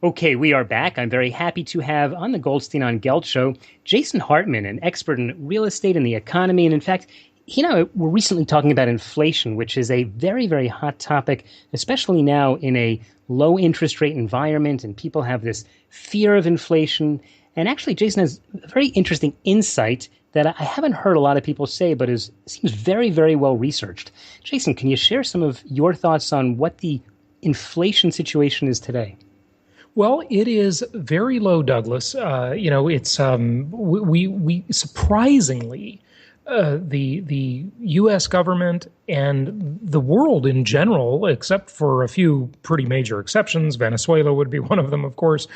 Okay, we are back. I'm very happy to have on the Goldstein on Gelt show Jason Hartman, an expert in real estate and the economy. And in fact, he and I were recently talking about inflation, which is a very, very hot topic, especially now in a low interest rate environment. And people have this fear of inflation. And actually, Jason has a very interesting insight that I haven't heard a lot of people say, but seems very, very well researched. Jason, can you share some of your thoughts on what the inflation situation is today? Well, it is very low, Douglas. It's we surprisingly the U.S. government and the world in general, except for a few pretty major exceptions, Venezuela would be one of them, of course,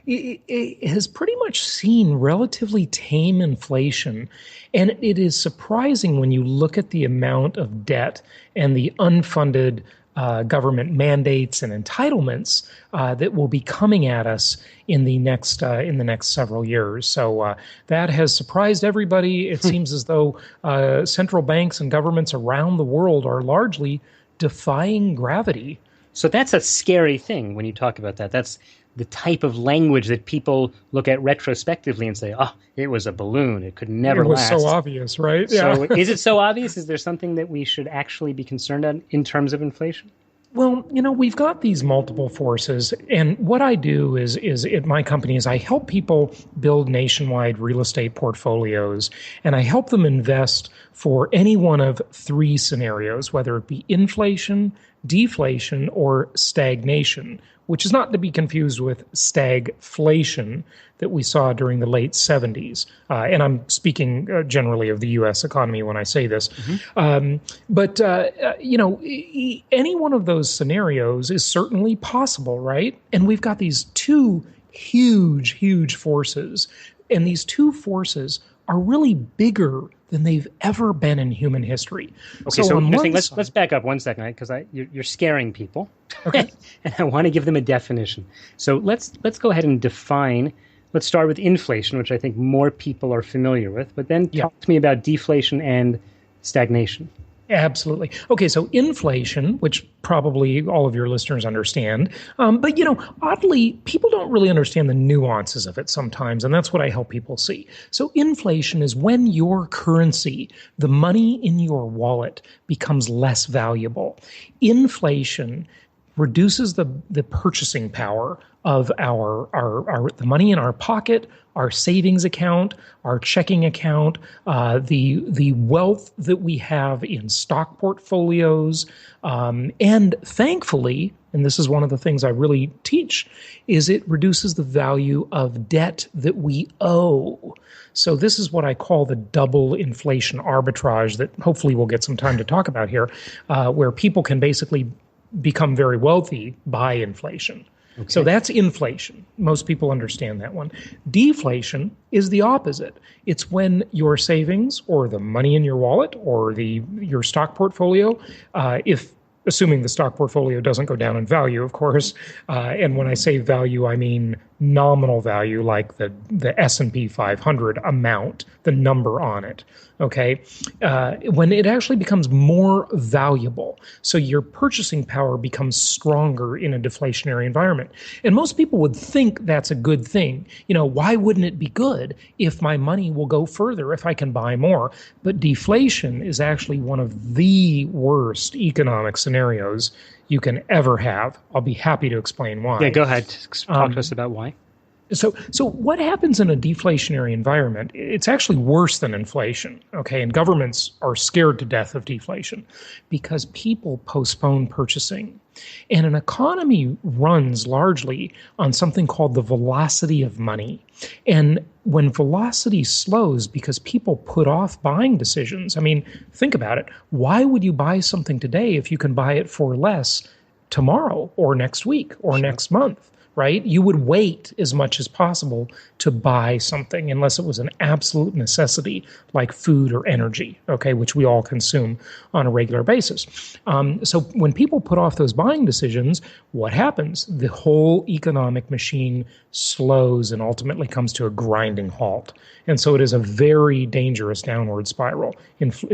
it has pretty much seen relatively tame inflation. And it is surprising when you look at the amount of debt and the unfunded government mandates and entitlements that will be coming at us in the next several years. So that has surprised everybody. It seems as though central banks and governments around the world are largely defying gravity. So that's a scary thing when you talk about that. That's the type of language that people look at retrospectively and say, oh, it was a balloon. It could never last. It was so obvious, right? Yeah. So is it so obvious? Is there something that we should actually be concerned on in terms of inflation? Well, we've got these multiple forces, and what I do is at my company is I help people build nationwide real estate portfolios, and I help them invest for any one of three scenarios, whether it be inflation, deflation, or stagnation, which is not to be confused with stagflation that we saw during the late 70s. And I'm speaking generally of the U.S. economy when I say this. Mm-hmm. Any one of those scenarios is certainly possible, right? And we've got these two huge forces. And these two forces are really bigger than they've ever been in human history. Okay, so let's back up 1 second, because you're scaring people. Okay. And I want to give them a definition. So let's go ahead and define. Let's start with inflation, which I think more people are familiar with, but then talk to me about deflation and stagnation. Absolutely. Okay, so inflation, which probably all of your listeners understand, but oddly, people don't really understand the nuances of it sometimes, and that's what I help people see. So inflation is when your currency, the money in your wallet, becomes less valuable. Inflation reduces the purchasing power of the money in our pocket, our savings account, our checking account, the wealth that we have in stock portfolios, and thankfully, and this is one of the things I really teach, is it reduces the value of debt that we owe. So this is what I call the double inflation arbitrage that hopefully we'll get some time to talk about here, where people can basically become very wealthy by inflation. Okay. So that's inflation. Most people understand that one. Deflation is the opposite. It's when your savings or the money in your wallet or your stock portfolio, assuming the stock portfolio doesn't go down in value, of course. And when I say value, I mean nominal value, like the S&P 500 amount, the number on it. Okay, when it actually becomes more valuable, so your purchasing power becomes stronger in a deflationary environment. And most people would think that's a good thing. Why wouldn't it be good if my money will go further, if I can buy more? But deflation is actually one of the worst economic scenarios you can ever have. I'll be happy to explain why. Yeah, go ahead. Talk to us about why. So what happens in a deflationary environment? It's actually worse than inflation, okay? And governments are scared to death of deflation because people postpone purchasing. And an economy runs largely on something called the velocity of money. And when velocity slows because people put off buying decisions, I mean, think about it. Why would you buy something today if you can buy it for less tomorrow or next week or next month? Right? You would wait as much as possible to buy something unless it was an absolute necessity like food or energy, okay, which we all consume on a regular basis. So when people put off those buying decisions, what happens? The whole economic machine slows and ultimately comes to a grinding halt. And so it is a very dangerous downward spiral.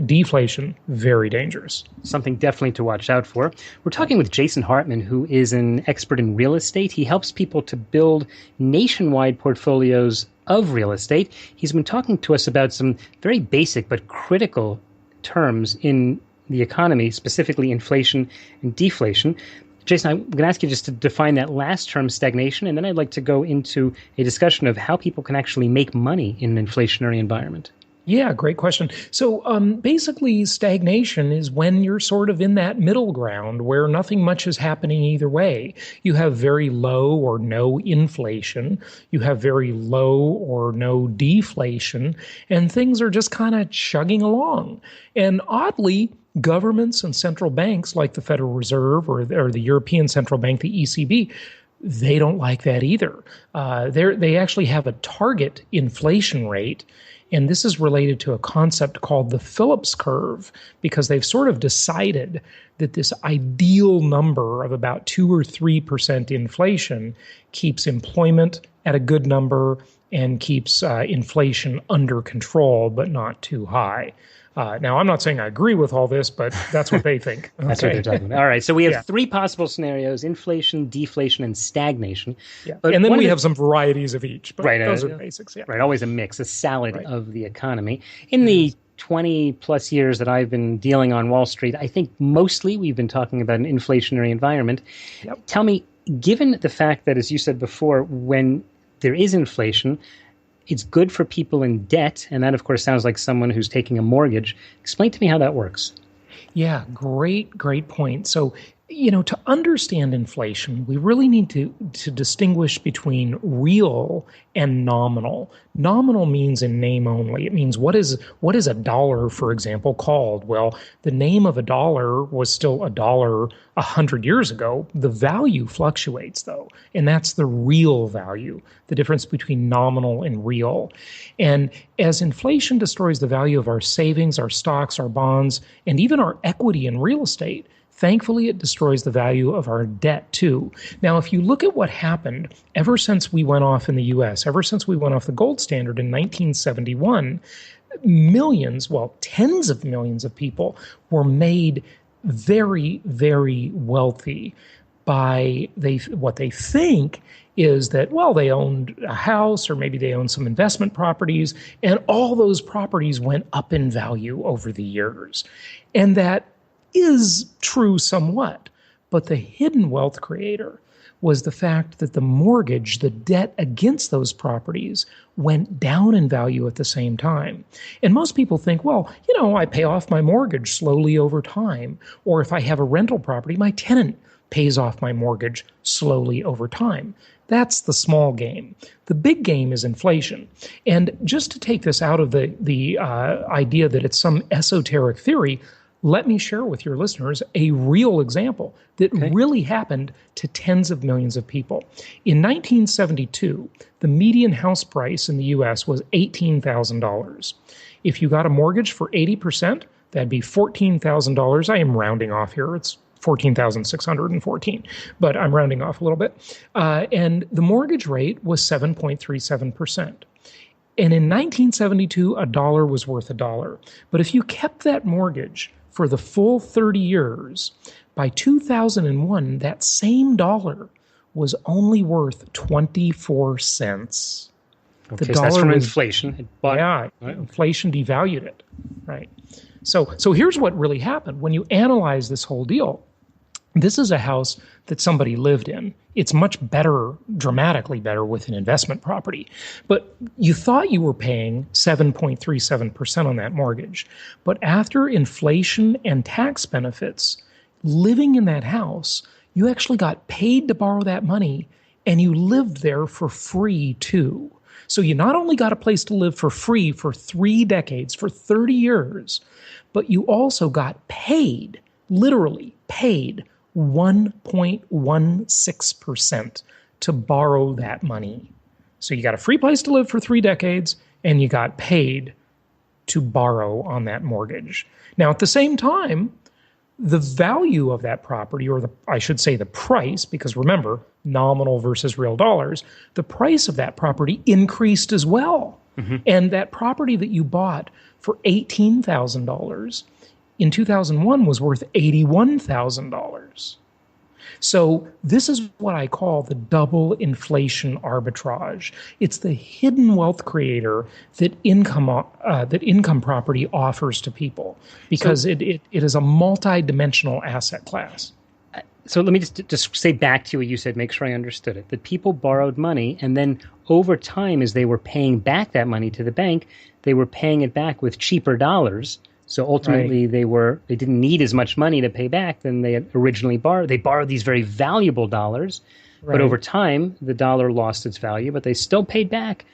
Deflation, very dangerous. Something definitely to watch out for. We're talking with Jason Hartman, who is an expert in real estate. He helps helps people to build nationwide portfolios of real estate. He's been talking to us about some very basic but critical terms in the economy, specifically inflation and deflation. Jason, I'm going to ask you just to define that last term, stagnation, and then I'd like to go into a discussion of how people can actually make money in an inflationary environment. Yeah, great question. So basically, stagnation is when you're sort of in that middle ground where nothing much is happening either way. You have very low or no inflation. You have very low or no deflation, and things are just kind of chugging along. And oddly, governments and central banks like the Federal Reserve or the European Central Bank, the ECB, they don't like that either. They actually have a target inflation rate. And this is related to a concept called the Phillips curve, because they've sort of decided that this ideal number of about 2 or 3% inflation keeps employment at a good number and keeps inflation under control, but not too high. Now, I'm not saying I agree with all this, but that's what they think. Okay. That's what they're talking about. All right, so we have three possible scenarios: inflation, deflation, and stagnation. Yeah. But and then we have some varieties of each, but those are the basics. Yeah. Right, always a mix, a salad of the economy. In the 20-plus years that I've been dealing on Wall Street, I think mostly we've been talking about an inflationary environment. Yep. Tell me, given the fact that, as you said before, when there is inflation, it's good for people in debt, and that, of course, sounds like someone who's taking a mortgage. Explain to me how that works. Yeah, great point. So, to understand inflation, we really need to distinguish between real and nominal. Nominal means in name only. It means what is a dollar, for example, called? Well, the name of a dollar was still a dollar 100 years ago. The value fluctuates, though, and that's the real value, the difference between nominal and real. And as inflation destroys the value of our savings, our stocks, our bonds, and even our equity in real estate, thankfully, it destroys the value of our debt, too. Now, if you look at what happened ever since we went off in the U.S., ever since we went off the gold standard in 1971, millions, well, tens of millions of people were made very, very wealthy by what they think is that, well, they owned a house or maybe they owned some investment properties, and all those properties went up in value over the years. And that is true somewhat, but the hidden wealth creator was the fact that the mortgage, the debt against those properties, went down in value at the same time. And most people think, well, I pay off my mortgage slowly over time, or if I have a rental property, my tenant pays off my mortgage slowly over time. That's the small game. The big game is inflation. And just to take this out of the idea that it's some esoteric theory, let me share with your listeners a real example that really happened to tens of millions of people. In 1972, the median house price in the U.S. was $18,000. If you got a mortgage for 80%, that'd be $14,000. I am rounding off here. It's $14,614, but I'm rounding off a little bit. And the mortgage rate was 7.37%. And in 1972, a dollar was worth a dollar. But if you kept that mortgage for the full 30 years, by 2001, that same dollar was only worth 24 cents. Okay, so that's from inflation. Inflation devalued it, right? So here's what really happened. When you analyze this whole deal, this is a house that somebody lived in. It's much better, dramatically better with an investment property. But you thought you were paying 7.37% on that mortgage. But after inflation and tax benefits, living in that house, you actually got paid to borrow that money, and you lived there for free too. So you not only got a place to live for free for 3 decades, for 30 years, but you also got paid, literally paid, 1.16% to borrow that money. So you got a free place to live for 3 decades, and you got paid to borrow on that mortgage. Now, at the same time, the value of that property, or I should say the price, because remember, nominal versus real dollars, the price of that property increased as well. Mm-hmm. And that property that you bought for $18,000 in 2001 was worth $81,000. So this is what I call the double inflation arbitrage. It's the hidden wealth creator that income property offers to people because it is a multi-dimensional asset class. So let me just say back to you what you said, make sure I understood it. That people borrowed money, and then over time, as they were paying back that money to the bank, they were paying it back with cheaper dollars. So ultimately, they didn't need as much money to pay back than they had originally borrowed. They borrowed these very valuable dollars, but over time, the dollar lost its value, but they still paid back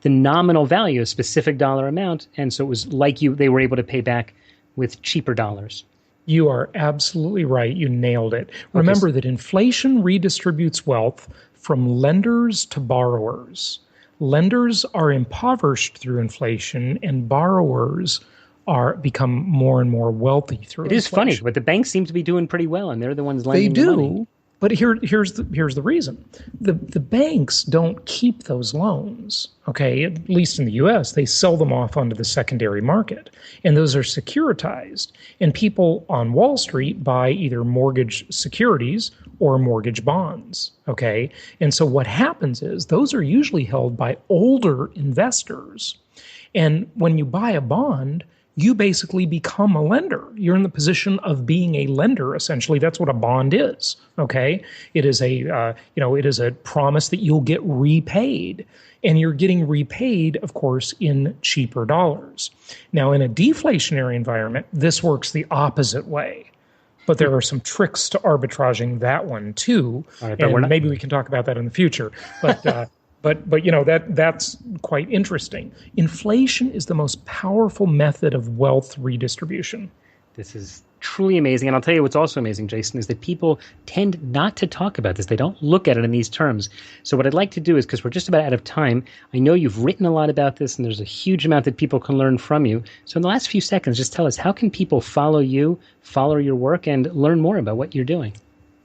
the nominal value, a specific dollar amount, and so it was like they were able to pay back with cheaper dollars. You are absolutely right. You nailed it. Remember that inflation redistributes wealth from lenders to borrowers. Lenders are impoverished through inflation, and borrowers become more and more wealthy through inflation. It is funny, but the banks seem to be doing pretty well, and they're the ones lending the money. They do, but here's the reason. The banks don't keep those loans, okay? At least in the U.S., they sell them off onto the secondary market, and those are securitized. And people on Wall Street buy either mortgage securities or mortgage bonds, okay? And so what happens is those are usually held by older investors. And when you buy a bond, you basically become a lender. You're in the position of being a lender, essentially. That's what a bond is, okay? It is a promise that you'll get repaid. And you're getting repaid, of course, in cheaper dollars. Now, in a deflationary environment, this works the opposite way. But there are some tricks to arbitraging that one, too. Right, and maybe we can talk about that in the future. But But that's quite interesting. Inflation is the most powerful method of wealth redistribution. This is truly amazing. And I'll tell you what's also amazing, Jason, is that people tend not to talk about this. They don't look at it in these terms. So what I'd like to do is, because we're just about out of time, I know you've written a lot about this, and there's a huge amount that people can learn from you. So in the last few seconds, just tell us, how can people follow you, follow your work, and learn more about what you're doing?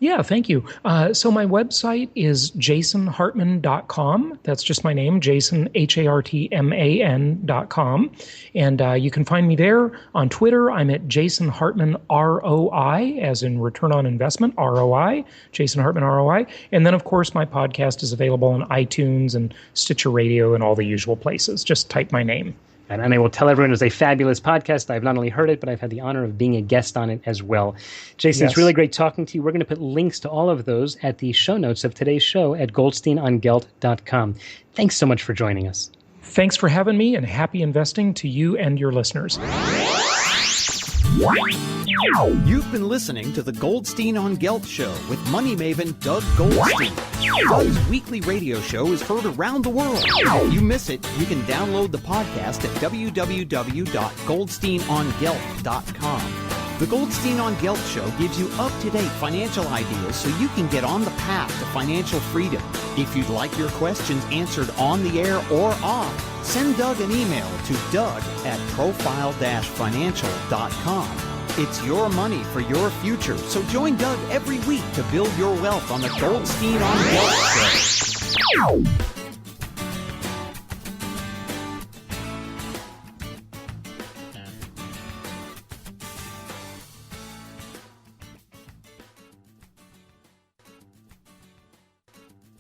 Yeah, thank you. So my website is jasonhartman.com. That's just my name, Jason, Hartman.com. And you can find me there. On Twitter, I'm at Jason Hartman ROI, as in return on investment, ROI, Jason Hartman ROI. And then, of course, my podcast is available on iTunes and Stitcher Radio and all the usual places. Just type my name. And I will tell everyone it was a fabulous podcast. I've not only heard it, but I've had the honor of being a guest on it as well. Jason, It's really great talking to you. We're going to put links to all of those at the show notes of today's show at goldsteinongelt.com. Thanks so much for joining us. Thanks for having me, and happy investing to you and your listeners. You've been listening to the Goldstein on Gelt Show with money maven Doug Goldstein. Doug's weekly radio show is heard around the world. If you miss it, you can download the podcast at www.goldsteinongelt.com. The Goldstein on Gelt Show gives you up-to-date financial ideas so you can get on the path to financial freedom. If you'd like your questions answered on the air or off, send Doug an email to doug@profile-financial.com. It's your money for your future, so join Doug every week to build your wealth on the Goldstein on Gelt Show.